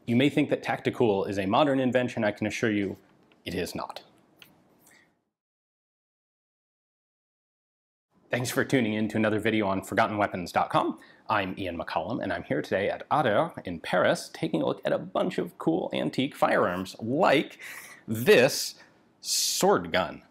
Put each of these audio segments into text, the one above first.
You may think that Tacticool is a modern invention. I can assure you it is not. Thanks for tuning in to another video on ForgottenWeapons.com. I'm Ian McCollum, and I'm here today at Ader in Paris taking a look at a bunch of cool antique firearms like this sword gun.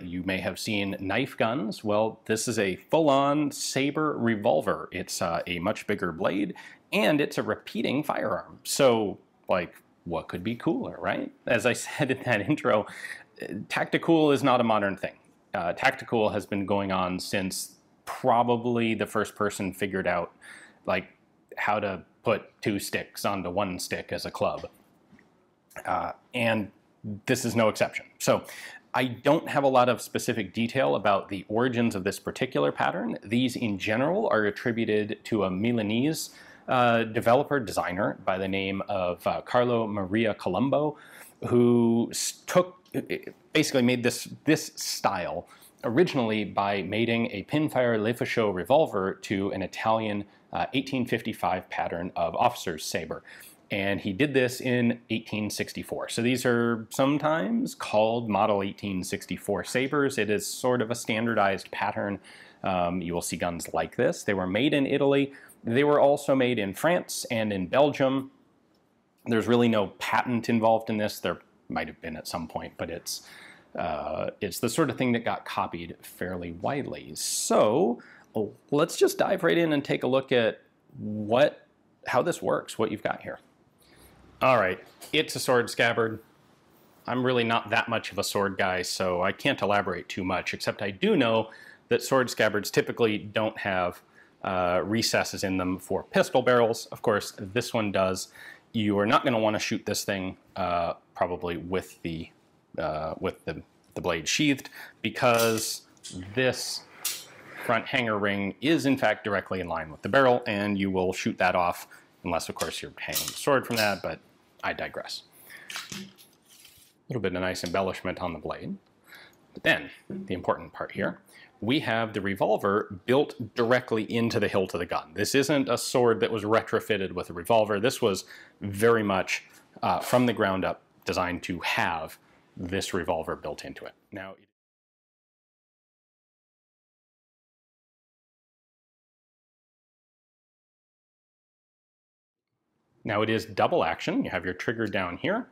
You may have seen knife guns. Well, this is a full-on Saber-Revolver. It's a much bigger blade, and it's a repeating firearm. So, like, what could be cooler, right? As I said in that intro, Tacticool is not a modern thing. Tacticool has been going on since probably the first person figured out, like, how to put two sticks onto one stick as a club. And this is no exception. So I don't have a lot of specific detail about the origins of this particular pattern. These in general are attributed to a Milanese designer by the name of Carlo Maria Colombo, who basically made this style originally by mating a Pinfire Lefacheaux revolver to an Italian 1855 pattern of officer's saber. And he did this in 1864. So these are sometimes called Model 1864 sabers. It is sort of a standardized pattern. You will see guns like this. They were made in Italy. They were also made in France and in Belgium. There's really no patent involved in this. There might have been at some point, but it's the sort of thing that got copied fairly widely. So let's just dive right in and take a look at how this works, what you've got here. All right, it's a sword scabbard. I'm really not that much of a sword guy, so I can't elaborate too much, except I do know that sword scabbards typically don't have recesses in them for pistol barrels. Of course, this one does. You are not going to want to shoot this thing probably with the blade sheathed, because this front hanger ring is in fact directly in line with the barrel, and you will shoot that off, unless of course you're hanging the sword from that, but I digress. A little bit of nice embellishment on the blade. But then, the important part here, we have the revolver built directly into the hilt of the gun. This isn't a sword that was retrofitted with a revolver. This was very much from the ground up designed to have this revolver built into it. Now it is double action. You have your trigger down here,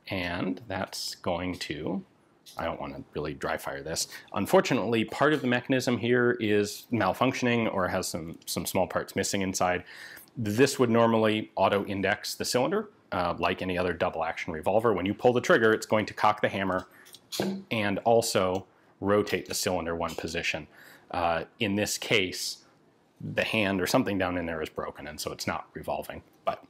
and that's going to, I don't want to really dry fire this. Unfortunately, part of the mechanism here is malfunctioning or has some small parts missing inside. This would normally auto-index the cylinder, like any other double action revolver. When you pull the trigger, it's going to cock the hammer and also rotate the cylinder one position. In this case, the hand or something down in there is broken, and so it's not revolving, but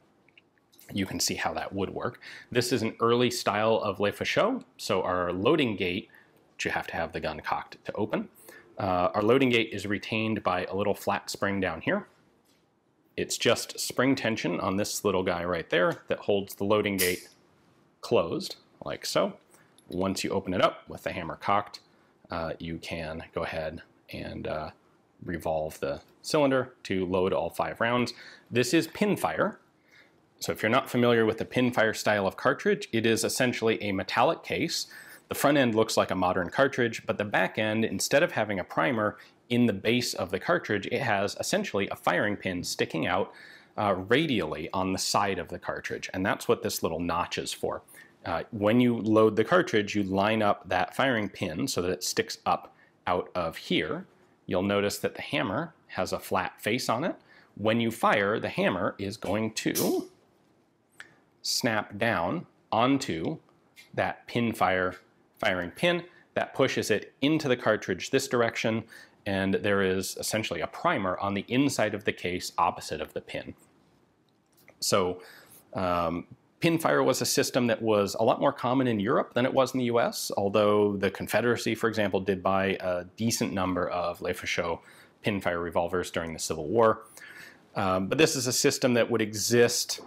you can see how that would work. This is an early style of Lefacheaux, so our loading gate, which you have to have the gun cocked to open, our loading gate is retained by a little flat spring down here. It's just spring tension on this little guy right there that holds the loading gate closed, like so. Once you open it up with the hammer cocked, you can go ahead and revolve the cylinder to load all 5 rounds. This is Pinfire. So if you're not familiar with the Pinfire style of cartridge, it is essentially a metallic case. The front end looks like a modern cartridge, but the back end, instead of having a primer in the base of the cartridge, it has essentially a firing pin sticking out radially on the side of the cartridge, and that's what this little notch is for. When you load the cartridge, you line up that firing pin so that it sticks up out of here. You'll notice that the hammer has a flat face on it. When you fire, the hammer is going to snap down onto that Pinfire firing pin. That pushes it into the cartridge this direction, and there is essentially a primer on the inside of the case opposite of the pin. So Pinfire was a system that was a lot more common in Europe than it was in the US, although the Confederacy, for example, did buy a decent number of Lefacheaux Pinfire revolvers during the Civil War. But this is a system that would exist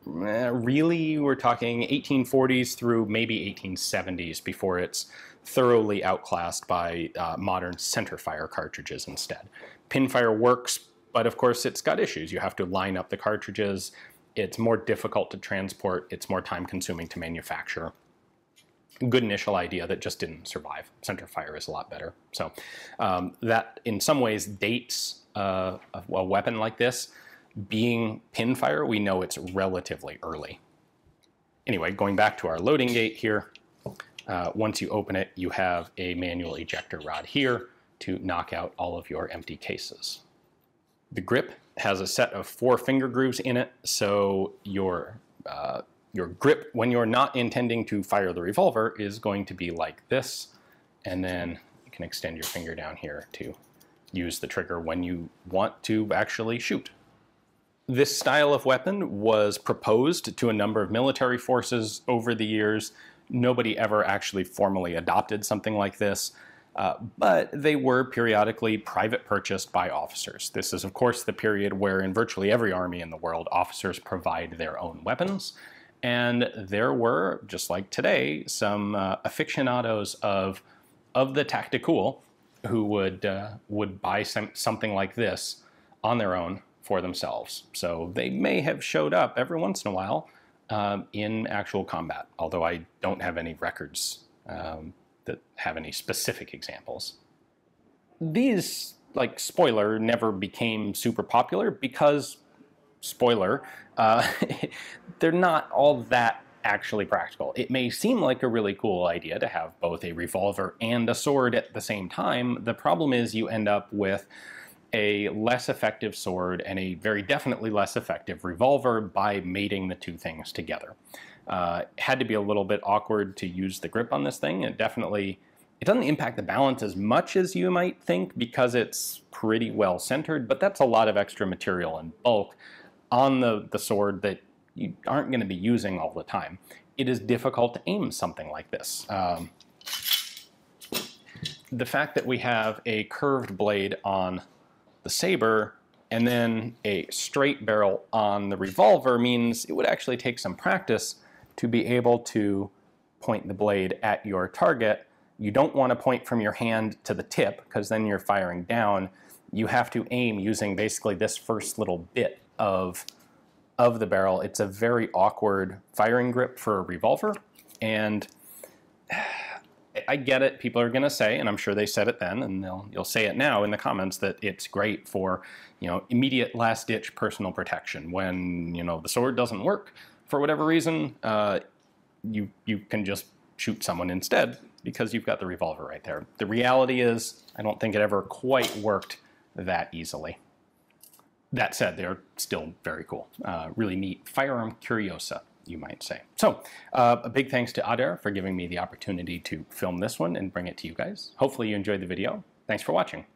really, we're talking 1840s through maybe 1870s before it's thoroughly outclassed by modern centerfire cartridges instead. Pinfire works, but of course it's got issues. You have to line up the cartridges. It's more difficult to transport. It's more time consuming to manufacture. Good initial idea that just didn't survive. Center fire is a lot better. So that in some ways dates a weapon like this. Being pinfire, we know it's relatively early. Anyway, going back to our loading gate here, once you open it, you have a manual ejector rod here to knock out all of your empty cases. The grip has a set of 4 finger grooves in it, so your grip, when you're not intending to fire the revolver, is going to be like this, and then you can extend your finger down here to use the trigger when you want to actually shoot. This style of weapon was proposed to a number of military forces over the years. Nobody ever actually formally adopted something like this, but they were periodically private purchased by officers. This is, of course, the period where in virtually every army in the world, officers provide their own weapons. And there were, just like today, some aficionados of the Tacticool who would buy something like this on their own for themselves. So they may have showed up every once in a while in actual combat, although I don't have any records that have any specific examples. These, like, spoiler, never became super popular because, spoiler, they're not all that actually practical. It may seem like a really cool idea to have both a revolver and a sword at the same time. The problem is you end up with a less effective sword and a very definitely less effective revolver by mating the two things together. It had to be a little bit awkward to use the grip on this thing. It doesn't impact the balance as much as you might think because it's pretty well centered, but that's a lot of extra material in bulk on the sword that you aren't going to be using all the time. It is difficult to aim something like this. The fact that we have a curved blade on the saber and then a straight barrel on the revolver means it would actually take some practice to be able to point the blade at your target. You don't want to point from your hand to the tip because then you're firing down. You have to aim using basically this first little bit of the barrel. It's a very awkward firing grip for a revolver, and I get it. People are going to say, and I'm sure they said it then, and you'll say it now in the comments, that it's great for, immediate last-ditch personal protection. When, the sword doesn't work for whatever reason, you can just shoot someone instead because you've got the revolver right there. The reality is, I don't think it ever quite worked that easily. That said, they're still very cool. Really neat firearm curiosa, you might say. So, a big thanks to Ader for giving me the opportunity to film this one and bring it to you guys. Hopefully you enjoyed the video. Thanks for watching.